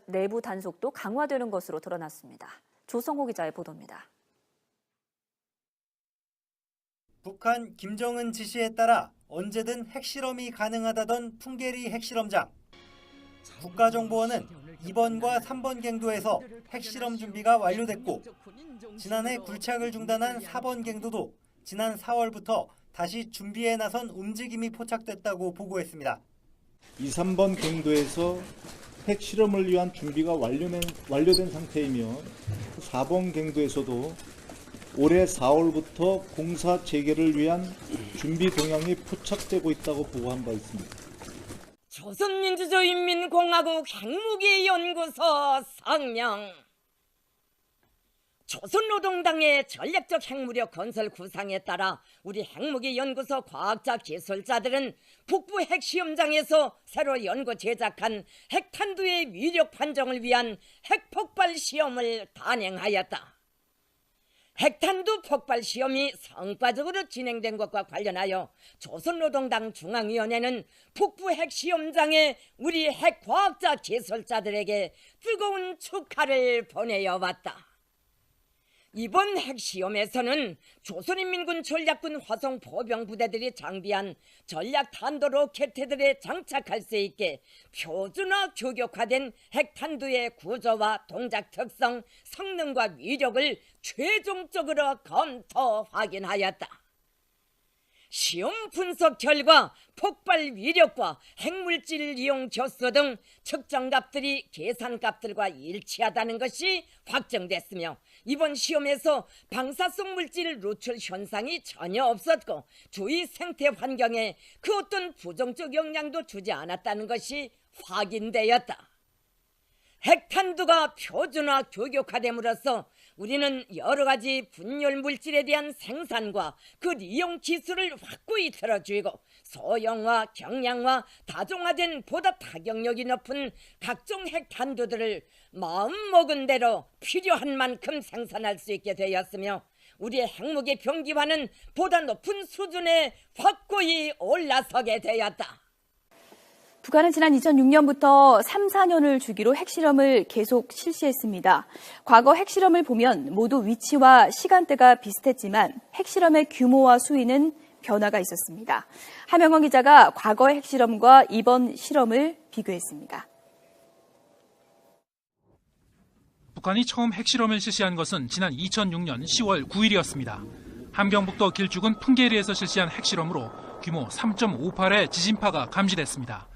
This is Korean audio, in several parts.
내부 단속도 강화되는 것으로 드러났습니다. 조성호 기자의 보도입니다. 북한 김정은 지시에 따라 언제든 핵실험이 가능하다던 풍계리 핵실험장. 국가정보원은 2번과 3번 갱도에서 핵실험 준비가 완료됐고 지난해 굴착을 중단한 4번 갱도도 지난 4월부터 다시 준비에 나선 움직임이 포착됐다고 보고했습니다. 2, 3번 갱도에서 핵실험을 위한 준비가 완료된 상태이며 4번 갱도에서도 올해 4월부터 공사 재개를 위한 준비 동향이 포착되고 있다고 보고한 바 있습니다. 조선민주주의인민공화국 핵무기연구소 성명. 조선노동당의 전략적 핵무력 건설 구상에 따라 우리 핵무기연구소 과학자 기술자들은 북부 핵시험장에서 새로 연구 제작한 핵탄두의 위력 판정을 위한 핵폭발 시험을 단행하였다. 핵탄두 폭발 시험이 성과적으로 진행된 것과 관련하여 조선노동당 중앙위원회는 북부 핵시험장에 우리 핵과학자 기술자들에게 뜨거운 축하를 보내어 왔다. 이번 핵시험에서는 조선인민군 전략군 화성 포병부대들이 장비한 전략 탄도 로켓들에 장착할 수 있게 표준화 규격화된 핵탄두의 구조와 동작 특성, 성능과 위력을 최종적으로 검토 확인하였다. 시험 분석 결과 폭발 위력과 핵물질 이용 교수 등 측정값들이 계산값들과 일치하다는 것이 확정됐으며 이번 시험에서 방사성 물질 노출 현상이 전혀 없었고 주위 생태 환경에 그 어떤 부정적 영향도 주지 않았다는 것이 확인되었다. 핵탄두가 표준화 규격화됨으로써 우리는 여러 가지 분열 물질에 대한 생산과 그 이용 기술을 확고히 틀어주고 소형화, 경량화, 다종화된 보다 타격력이 높은 각종 핵탄두들을 마음먹은 대로 필요한 만큼 생산할 수 있게 되었으며 우리의 핵무기 병기화는 보다 높은 수준에 확고히 올라서게 되었다. 북한은 지난 2006년부터 3, 4년을 주기로 핵실험을 계속 실시했습니다. 과거 핵실험을 보면 모두 위치와 시간대가 비슷했지만 핵실험의 규모와 수위는 변화가 있었습니다. 하명헌 기자가 과거의 핵실험과 이번 실험을 비교했습니다. 북한이 처음 핵실험을 실시한 것은 지난 2006년 10월 9일이었습니다. 함경북도 길쭉은 풍계리에서 실시한 핵실험으로 규모 3.58의 지진파가 감지됐습니다.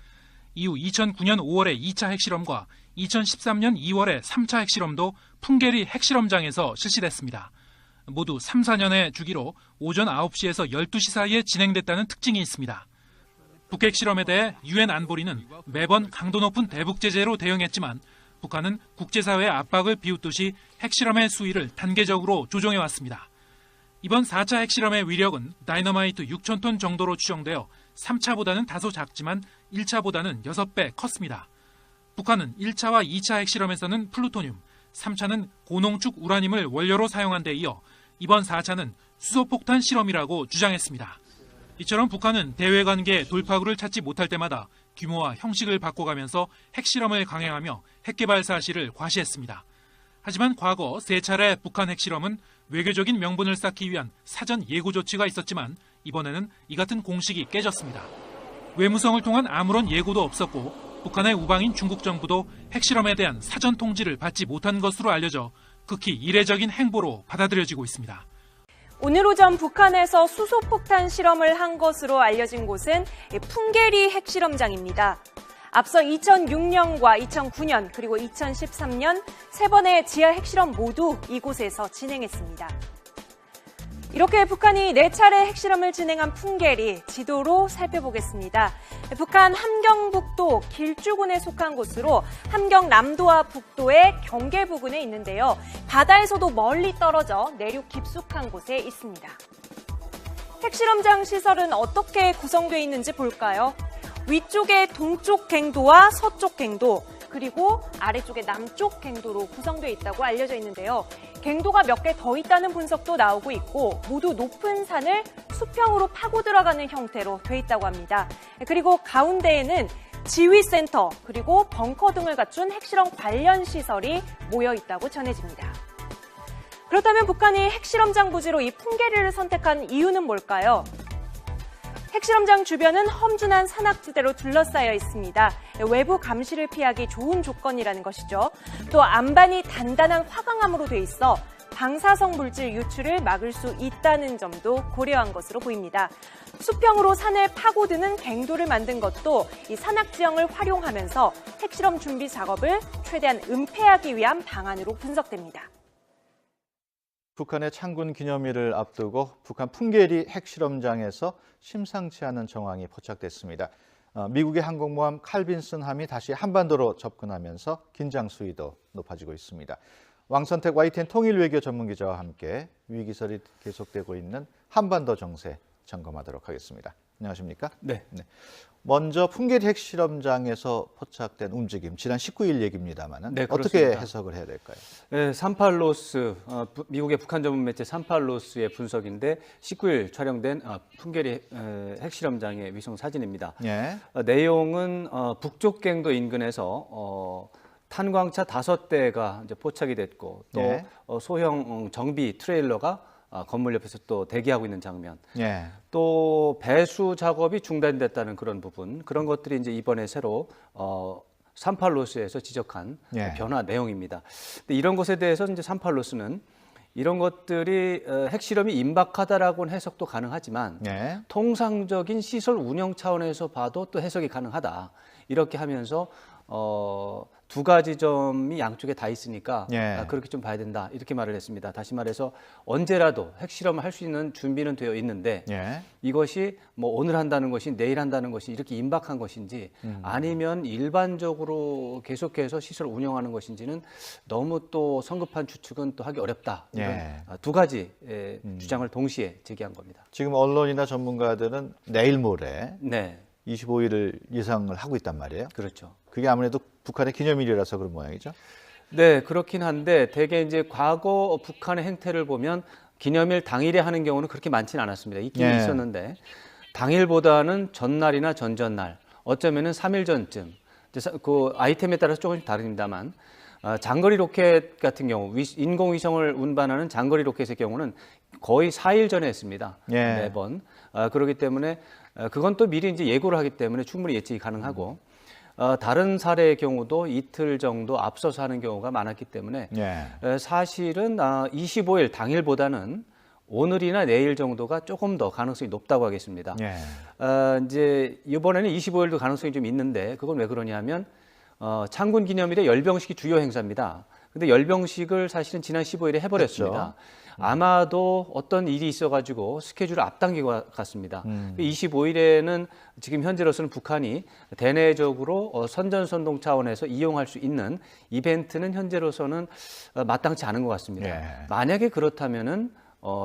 이후 2009년 5월의 2차 핵실험과 2013년 2월의 3차 핵실험도 풍계리 핵실험장에서 실시됐습니다. 모두 3, 4년의 주기로 오전 9시에서 12시 사이에 진행됐다는 특징이 있습니다. 북핵실험에 대해 유엔 안보리는 매번 강도 높은 대북 제재로 대응했지만 북한은 국제사회의 압박을 비웃듯이 핵실험의 수위를 단계적으로 조정해왔습니다. 이번 4차 핵실험의 위력은 다이너마이트 6,000톤 정도로 추정되어 3차보다는 다소 작지만 1차보다는 6배 컸습니다. 북한은 1차와 2차 핵실험에서는 플루토늄, 3차는 고농축 우라늄을 원료로 사용한 데 이어 이번 4차는 수소폭탄 실험이라고 주장했습니다. 이처럼 북한은 대외관계의 돌파구를 찾지 못할 때마다 규모와 형식을 바꿔가면서 핵실험을 강행하며 핵개발 사실을 과시했습니다. 하지만 과거 3차례 북한 핵실험은 외교적인 명분을 쌓기 위한 사전 예고 조치가 있었지만 이번에는 이 같은 공식이 깨졌습니다. 외무성을 통한 아무런 예고도 없었고 북한의 우방인 중국 정부도 핵실험에 대한 사전 통지를 받지 못한 것으로 알려져 극히 이례적인 행보로 받아들여지고 있습니다. 오늘 오전 북한에서 수소폭탄 실험을 한 것으로 알려진 곳은 풍계리 핵실험장입니다. 앞서 2006년과 2009년 그리고 2013년 3번의 지하 핵실험 모두 이곳에서 진행했습니다. 이렇게 북한이 4차례 핵실험을 진행한 풍계리 지도로 살펴보겠습니다. 북한 함경북도 길주군에 속한 곳으로 함경남도와 북도의 경계 부근에 있는데요. 바다에서도 멀리 떨어져 내륙 깊숙한 곳에 있습니다. 핵실험장 시설은 어떻게 구성되어 있는지 볼까요? 위쪽에 동쪽 갱도와 서쪽 갱도, 그리고 아래쪽에 남쪽 갱도로 구성되어 있다고 알려져 있는데요. 갱도가 몇 개 더 있다는 분석도 나오고 있고 모두 높은 산을 수평으로 파고 들어가는 형태로 돼 있다고 합니다. 그리고 가운데에는 지휘센터 그리고 벙커 등을 갖춘 핵실험 관련 시설이 모여 있다고 전해집니다. 그렇다면 북한이 핵실험장 부지로 이 풍계리를 선택한 이유는 뭘까요? 핵실험장 주변은 험준한 산악지대로 둘러싸여 있습니다. 외부 감시를 피하기 좋은 조건이라는 것이죠. 또 안반이 단단한 화강암으로 돼 있어 방사성 물질 유출을 막을 수 있다는 점도 고려한 것으로 보입니다. 수평으로 산을 파고드는 갱도를 만든 것도 이 산악지형을 활용하면서 핵실험 준비 작업을 최대한 은폐하기 위한 방안으로 분석됩니다. 북한의 창군 기념일을 앞두고 북한 풍계리 핵실험장에서 심상치 않은 정황이 포착됐습니다. 미국의 항공모함 칼빈슨함이 다시 한반도로 접근하면서 긴장 수위도 높아지고 있습니다. 왕선택 YTN 통일외교 전문기자와 함께 위기설이 계속되고 있는 한반도 정세 점검하도록 하겠습니다. 안녕하십니까? 네. 먼저 풍계리 핵실험장에서 포착된 움직임, 지난 19일 얘기입니다만 네, 어떻게 그렇습니다. 해석을 해야 될까요? 네, 산팔로스, 미국의 북한 전문 매체 산팔로스의 분석인데 19일 촬영된 풍계리 핵실험장의 위성 사진입니다. 예. 내용은 북쪽 갱도 인근에서 탄광차 5대가 이제 포착이 됐고 또 예. 소형 정비 트레일러가 건물 옆에서 또 대기하고 있는 장면. 예. 또 배수 작업이 중단됐다는 그런 부분, 그런 것들이 이제 이번에 새로 산팔로스에서 지적한 예. 변화 내용입니다. 근데 이런 것에 대해서 이제 산팔로스는 이런 것들이 핵실험이 임박하다라고는 해석도 가능하지만 예. 통상적인 시설 운영 차원에서 봐도 또 해석이 가능하다. 이렇게 하면서 두 가지 점이 양쪽에 다 있으니까 예. 그렇게 좀 봐야 된다. 이렇게 말을 했습니다. 다시 말해서 언제라도 핵실험을 할 수 있는 준비는 되어 있는데 예. 이것이 뭐 오늘 한다는 것이 내일 한다는 것이 이렇게 임박한 것인지 아니면 일반적으로 계속해서 시설 운영하는 것인지는 너무 또 성급한 추측은 또 하기 어렵다. 이런 예. 두 가지 주장을 동시에 제기한 겁니다. 지금 언론이나 전문가들은 내일 모레 네, 25일을 예상을 하고 있단 말이에요. 그렇죠. 그게 아무래도 북한의 기념일이라서 그런 모양이죠. 네, 그렇긴 한데 대개 이제 과거 북한의 행태를 보면 기념일 당일에 하는 경우는 그렇게 많지는 않았습니다. 있긴 예. 있었는데 당일보다는 전날이나 전전날, 어쩌면은 3일 전쯤. 그 아이템에 따라서 조금씩 다릅니다만 장거리 로켓 같은 경우 인공위성을 운반하는 장거리 로켓의 경우는 거의 4일 전에 했습니다. 예. 매번. 그렇기 때문에 그건 또 미리 이제 예고를 하기 때문에 충분히 예측이 가능하고 다른 사례의 경우도 이틀 정도 앞서서 하는 경우가 많았기 때문에 예. 사실은 25일 당일보다는 오늘이나 내일 정도가 조금 더 가능성이 높다고 하겠습니다. 예. 이제 이번에는 25일도 가능성이 좀 있는데 그건 왜 그러냐면 창군 기념일에 열병식이 주요 행사입니다. 근데 열병식을 사실은 지난 15일에 해버렸습니다. 그렇죠. 아마도 어떤 일이 있어가지고 스케줄을 앞당긴 것 같습니다. 25일에는 지금 현재로서는 북한이 대내적으로 선전선동 차원에서 이용할 수 있는 이벤트는 현재로서는 마땅치 않은 것 같습니다. 예. 만약에 그렇다면은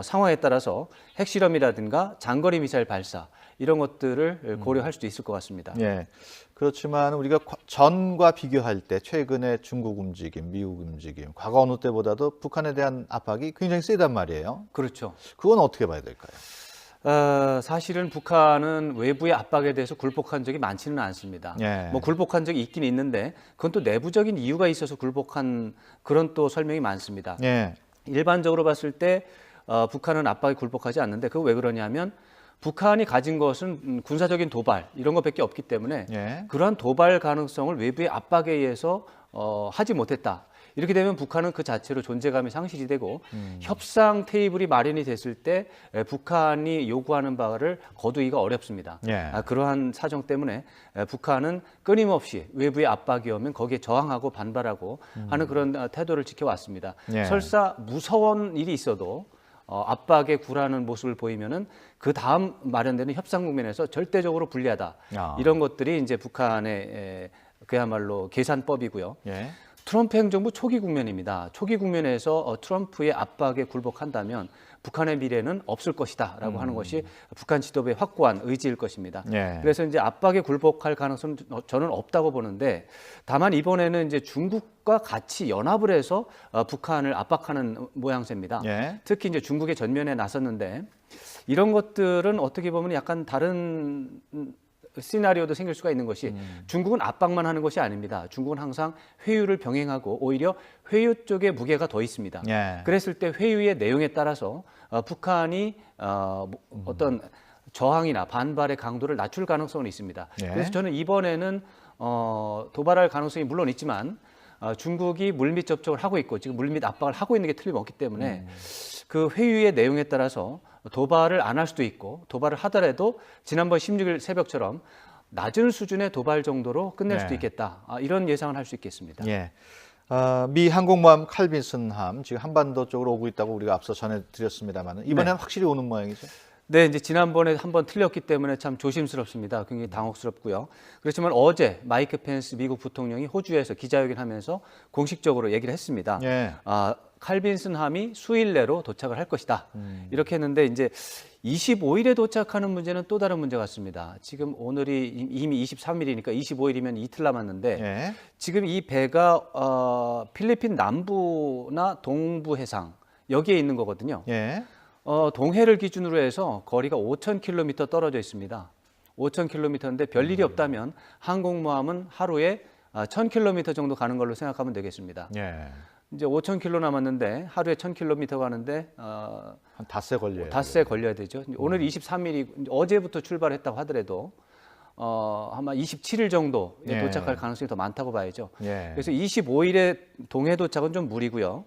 상황에 따라서 핵실험이라든가 장거리 미사일 발사 이런 것들을 고려할 수도 있을 것 같습니다. 예. 그렇지만 우리가 전과 비교할 때 최근의 중국 움직임, 미국 움직임, 과거 어느 때보다도 북한에 대한 압박이 굉장히 세단 말이에요. 그렇죠. 그건 어떻게 봐야 될까요? 사실은 북한은 외부의 압박에 대해서 굴복한 적이 많지는 않습니다. 예. 뭐 굴복한 적이 있긴 있는데 그건 또 내부적인 이유가 있어서 굴복한 그런 또 설명이 많습니다. 예. 일반적으로 봤을 때 북한은 압박에 굴복하지 않는데 그거 왜 그러냐면 북한이 가진 것은 군사적인 도발 이런 것밖에 없기 때문에 예. 그러한 도발 가능성을 외부의 압박에 의해서 하지 못했다. 이렇게 되면 북한은 그 자체로 존재감이 상실이 되고 협상 테이블이 마련이 됐을 때 북한이 요구하는 바를 거두기가 어렵습니다. 예. 그러한 사정 때문에 북한은 끊임없이 외부의 압박이 오면 거기에 저항하고 반발하고 하는 그런 태도를 지켜왔습니다. 예. 설사 무서운 일이 있어도 압박에 굴하는 모습을 보이면은 그 다음 마련되는 협상 국면에서 절대적으로 불리하다. 이런 것들이 이제 북한의 그야말로 계산법이고요. 예. 트럼프 행정부 초기 국면입니다. 초기 국면에서 트럼프의 압박에 굴복한다면 북한의 미래는 없을 것이다라고 하는 것이 북한 지도부의 확고한 의지일 것입니다. 예. 그래서 이제 압박에 굴복할 가능성은 저는 없다고 보는데 다만 이번에는 이제 중국과 같이 연합을 해서 북한을 압박하는 모양새입니다. 예. 특히 이제 중국의 전면에 나섰는데 이런 것들은 어떻게 보면 약간 다른 시나리오도 생길 수가 있는 것이 중국은 압박만 하는 것이 아닙니다. 중국은 항상 회유를 병행하고 오히려 회유 쪽에 무게가 더 있습니다. 예. 그랬을 때 회유의 내용에 따라서 북한이 어떤 저항이나 반발의 강도를 낮출 가능성은 있습니다. 예. 그래서 저는 이번에는 도발할 가능성이 물론 있지만 중국이 물밑 접촉을 하고 있고 지금 물밑 압박을 하고 있는 게 틀림없기 때문에 그 회유의 내용에 따라서 도발을 안 할 수도 있고 도발을 하더라도 지난번 16일 새벽처럼 낮은 수준의 도발 정도로 끝낼 수도 있겠다. 이런 예상을 할 수 있겠습니다. 예. 미 항공모함 칼빈슨함 지금 한반도 쪽으로 오고 있다고 우리가 앞서 전해드렸습니다만 이번에는 확실히 오는 모양이죠. 네, 이제 지난번에 한번 틀렸기 때문에 참 조심스럽습니다. 굉장히 당혹스럽고요. 그렇지만 어제 마이크 펜스 미국 부통령이 호주에서 기자회견하면서 공식적으로 얘기를 했습니다. 예. 칼빈슨함이 수일 내로 도착을 할 것이다. 이렇게 했는데 이제 25일에 도착하는 문제는 또 다른 문제 같습니다. 지금 오늘이 이미 23일이니까 25일이면 이틀 남았는데 예. 지금 이 배가 필리핀 남부나 동부 해상 여기에 있는 거거든요. 예. 동해를 기준으로 해서 거리가 5,000km 떨어져 있습니다. 5,000km인데 별일이 없다면 항공모함은 하루에 1,000km 정도 가는 걸로 생각하면 되겠습니다. 예. 이제 5,000km 남았는데 하루에 1,000km 가는데 한 닷새 걸려요. 닷새 걸려야 되죠. 오늘 23일이 어제부터 출발했다고 하더라도 아마 27일 정도에 예. 도착할 가능성이 더 많다고 봐야죠. 예. 그래서 25일에 동해 도착은 좀 무리고요.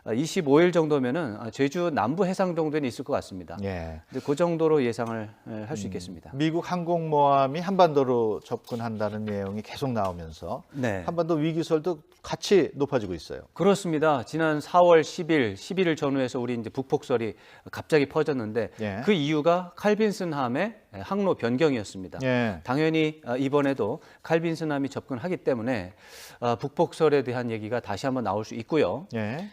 25일 정도면은 제주 남부 해상 정도는 있을 것 같습니다. 예. 그 정도로 예상을 할 수 있겠습니다. 미국 항공모함이 한반도로 접근한다는 내용이 계속 나오면서 네. 한반도 위기설도 같이 높아지고 있어요. 그렇습니다. 지난 4월 10일, 11일 전후에서 우리 이제 북폭설이 갑자기 퍼졌는데 예. 그 이유가 칼빈슨함의 항로 변경이었습니다. 예. 당연히 이번에도 칼빈슨함이 접근하기 때문에 북폭설에 대한 얘기가 다시 한번 나올 수 있고요. 예.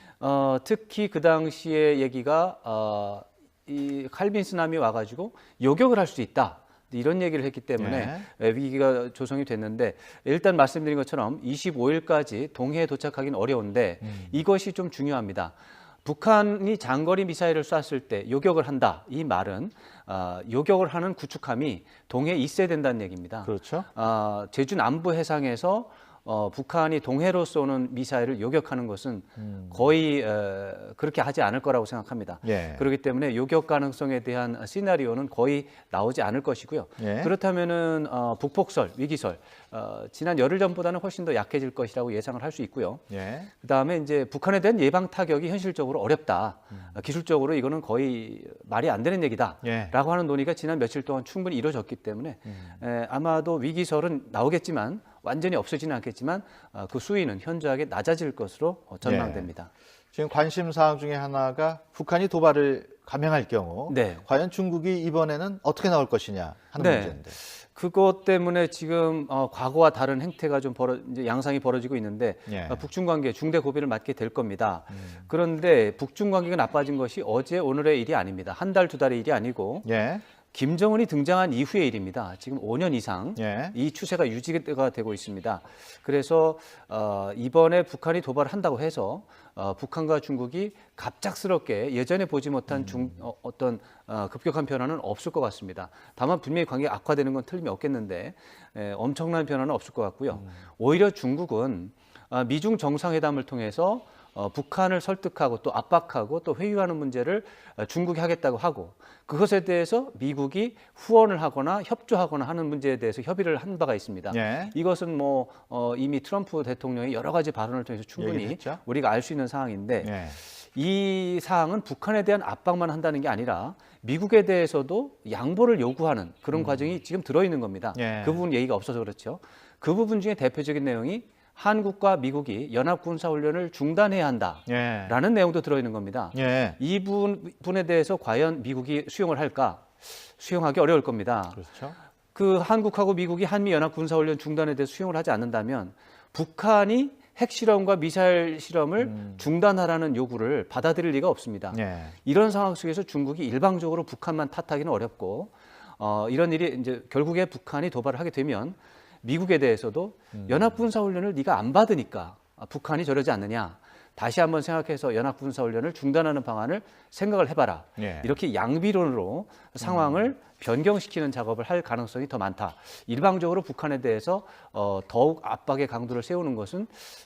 특히 그 당시의 얘기가 이 칼빈슨함이 와가지고 요격을 할 수 있다. 이런 얘기를 했기 때문에 위기가 조성이 됐는데 일단 말씀드린 것처럼 25일까지 동해에 도착하기는 어려운데 이것이 좀 중요합니다. 북한이 장거리 미사일을 쐈을 때 요격을 한다. 이 말은 요격을 하는 구축함이 동해에 있어야 된다는 얘기입니다. 그렇죠. 제주 남부 해상에서 북한이 동해로 쏘는 미사일을 요격하는 것은 거의 그렇게 하지 않을 거라고 생각합니다. 예. 그렇기 때문에 요격 가능성에 대한 시나리오는 거의 나오지 않을 것이고요. 예. 그렇다면은 북폭설, 위기설 지난 열흘 전보다는 훨씬 더 약해질 것이라고 예상을 할 수 있고요. 예. 그다음에 이제 북한에 대한 예방 타격이 현실적으로 어렵다. 기술적으로 이거는 거의 말이 안 되는 얘기다라고 예. 하는 논의가 지난 며칠 동안 충분히 이루어졌기 때문에 아마도 위기설은 나오겠지만 완전히 없어지는 않겠지만 그 수위는 현저하게 낮아질 것으로 전망됩니다. 지금 관심 사항 중에 하나가 북한이 도발을 감행할 경우 네. 과연 중국이 이번에는 어떻게 나올 것이냐 하는 네. 문제인데. 그것 때문에 지금 과거와 다른 행태가 좀 이제 양상이 벌어지고 있는데 예. 북중 관계 중대 고비를 맞게 될 겁니다. 그런데 북중 관계가 나빠진 것이 어제 오늘의 일이 아닙니다. 한 달, 두 달의 일이 아니고 예. 김정은이 등장한 이후의 일입니다. 지금 5년 이상 예. 이 추세가 유지가 되고 있습니다. 그래서 이번에 북한이 도발을 한다고 해서 북한과 중국이 갑작스럽게 예전에 보지 못한 어떤 급격한 변화는 없을 것 같습니다. 다만 분명히 관계가 악화되는 건 틀림이 없겠는데 엄청난 변화는 없을 것 같고요. 오히려 중국은 미중 정상회담을 통해서 북한을 설득하고 또 압박하고 또 회유하는 문제를 중국이 하겠다고 하고 그것에 대해서 미국이 후원을 하거나 협조하거나 하는 문제에 대해서 협의를 한 바가 있습니다. 예. 이것은 뭐 이미 트럼프 대통령이 여러 가지 발언을 통해서 충분히 얘기했죠. 우리가 알 수 있는 사항인데 예. 이 사항은 북한에 대한 압박만 한다는 게 아니라 미국에 대해서도 양보를 요구하는 그런 과정이 지금 들어있는 겁니다. 예. 그 부분 얘기가 없어서 그렇죠. 그 부분 중에 대표적인 내용이 한국과 미국이 연합 군사훈련을 중단해야 한다라는 예. 내용도 들어있는 겁니다. 예. 이 부분에 대해서 과연 미국이 수용을 할까? 수용하기 어려울 겁니다. 그렇죠. 그 한국하고 미국이 한미 연합 군사훈련 중단에 대해서 수용을 하지 않는다면 북한이 핵실험과 미사일 실험을 중단하라는 요구를 받아들일 리가 없습니다. 예. 이런 상황 속에서 중국이 일방적으로 북한만 탓하기는 어렵고 이런 일이 이제 결국에 북한이 도발을 하게 되면 미국에 대해서도 연합 군사훈련을 네가 안 받으니까 북한이 저러지 않느냐. 다시 한번 생각해서 연합군사훈련을 중단하는 방안을 생각을 해봐라. 예. 이렇게 양비론으로 상황을 변경시키는 작업을 할 가능성이 더 많다. 일방적으로 북한에 대해서 더욱 압박의 강도를 세우는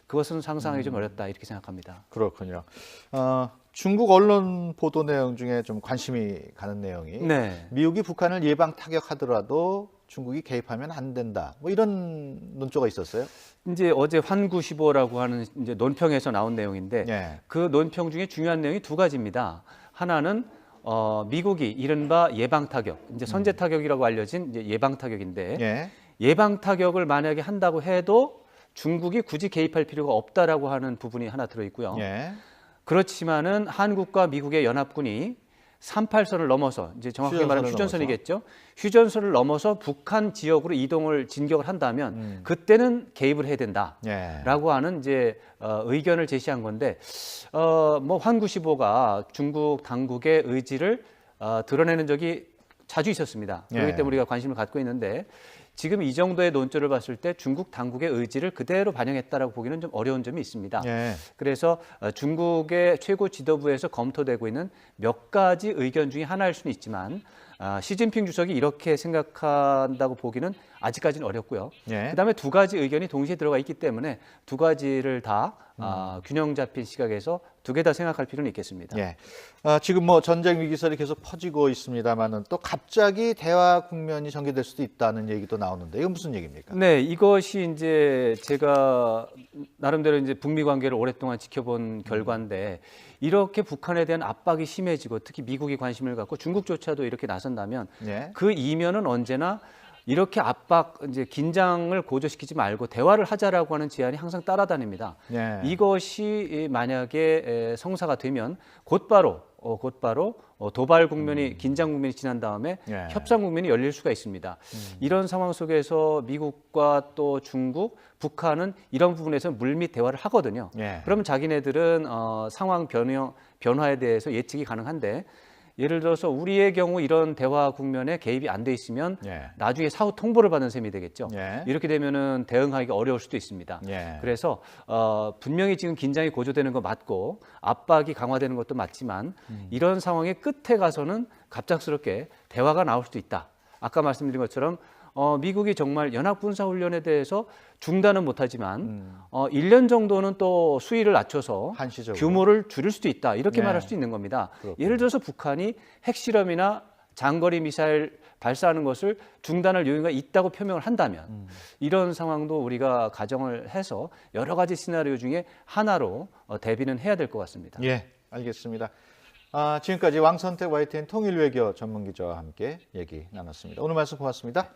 그것은 상상하기 좀 어렵다 이렇게 생각합니다. 그렇군요. 중국 언론 보도 내용 중에 좀 관심이 가는 내용이 네. 미국이 북한을 예방 타격하더라도 중국이 개입하면 안 된다. 뭐 이런 논조가 있었어요. 이제 어제 환구시보라고 하는 이제 논평에서 나온 내용인데 예. 그 논평 중에 중요한 내용이 두 가지입니다. 하나는 미국이 이른바 예방 타격, 이제 선제 타격이라고 알려진 이제 예방 타격인데 예. 예방 타격을 만약에 한다고 해도 중국이 굳이 개입할 필요가 없다라고 하는 부분이 하나 들어 있고요. 예. 그렇지만은 한국과 미국의 연합군이 38선을 넘어서 이제 정확하게 말하면 휴전선을 휴전선이겠죠. 휴전선을 넘어서 북한 지역으로 진격을 한다면 그때는 개입을 해야 된다라고 예. 하는 이제 의견을 제시한 건데 뭐 환구시보가 중국 당국의 의지를 드러내는 적이 자주 있었습니다. 그렇기 예. 때문에 우리가 관심을 갖고 있는데 지금 이 정도의 논조를 봤을 때 중국 당국의 의지를 그대로 반영했다라고 보기는 좀 어려운 점이 있습니다. 예. 그래서 중국의 최고 지도부에서 검토되고 있는 몇 가지 의견 중에 하나일 수는 있지만 시진핑 주석이 이렇게 생각한다고 보기는 아직까지는 어렵고요. 예. 그다음에 두 가지 의견이 동시에 들어가 있기 때문에 두 가지를 다 균형 잡힌 시각에서 두 개 다 생각할 필요는 있겠습니다. 예. 지금 뭐 전쟁 위기설이 계속 퍼지고 있습니다만은 또 갑자기 대화 국면이 전개될 수도 있다는 얘기도 나오는데 이건 무슨 얘기입니까? 네, 이것이 이제 제가 나름대로 이제 북미 관계를 오랫동안 지켜본 결과인데 이렇게 북한에 대한 압박이 심해지고 특히 미국이 관심을 갖고 중국조차도 이렇게 나선다면 예. 그 이면은 언제나 이렇게 이제 긴장을 고조시키지 말고 대화를 하자라고 하는 제안이 항상 따라다닙니다. 예. 이것이 만약에 성사가 되면 곧바로 도발 국면이 긴장 국면이 지난 다음에 예. 협상 국면이 열릴 수가 있습니다. 이런 상황 속에서 미국과 또 중국, 북한은 이런 부분에서 물밑 대화를 하거든요. 예. 그러면 자기네들은 상황 변화에 대해서 예측이 가능한데 예를 들어서 우리의 경우 이런 대화 국면에 개입이 안 돼 있으면 예. 나중에 사후 통보를 받는 셈이 되겠죠. 예. 이렇게 되면은 대응하기가 어려울 수도 있습니다. 예. 그래서 분명히 지금 긴장이 고조되는 거 맞고 압박이 강화되는 것도 맞지만 이런 상황의 끝에 가서는 갑작스럽게 대화가 나올 수도 있다. 아까 말씀드린 것처럼 미국이 정말 연합군사훈련에 대해서 중단은 못하지만 1년 정도는 또 수위를 낮춰서 한시적으로. 규모를 줄일 수도 있다. 이렇게 네. 말할 수 있는 겁니다. 그렇군요. 예를 들어서 북한이 핵실험이나 장거리 미사일 발사하는 것을 중단할 여유가 있다고 표명을 한다면 이런 상황도 우리가 가정을 해서 여러 가지 시나리오 중에 하나로 대비는 해야 될 것 같습니다. 예, 알겠습니다. 지금까지 왕선택 YTN 통일외교 전문기자와 함께 얘기 나눴습니다. 오늘 말씀 고맙습니다.